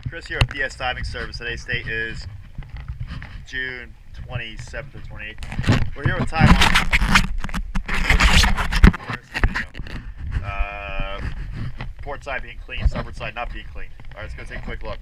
Chris here with DS Diving Service. Today's date is June 27th or 28th. We're here with Taiwan. Port side being clean, starboard side not being clean. Alright, let's go take a quick look.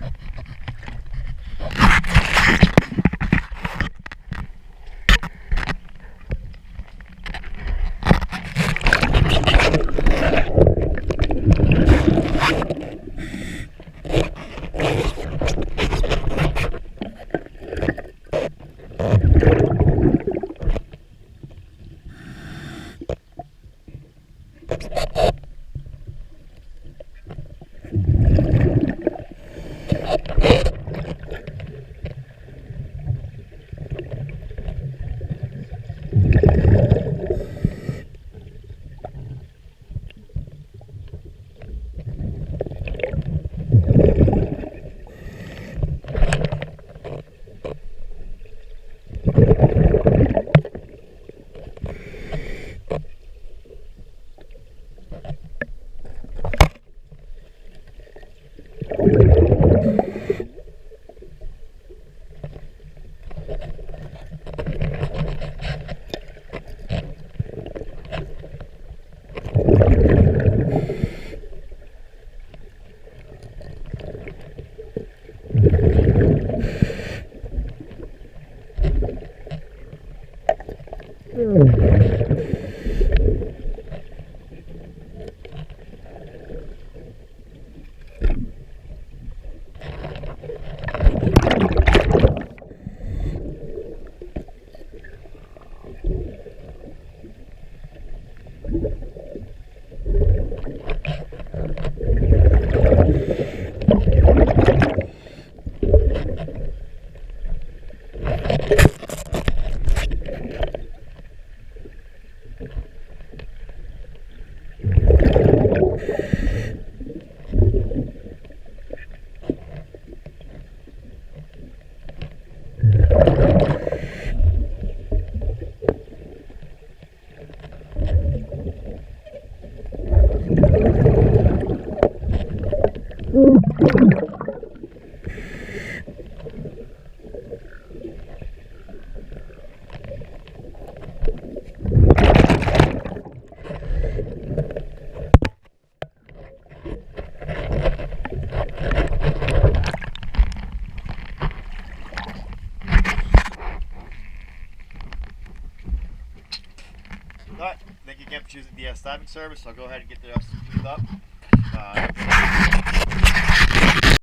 Alright, thank you again for choosing DS Diving Service. I'll go ahead and get the rest cleaned up.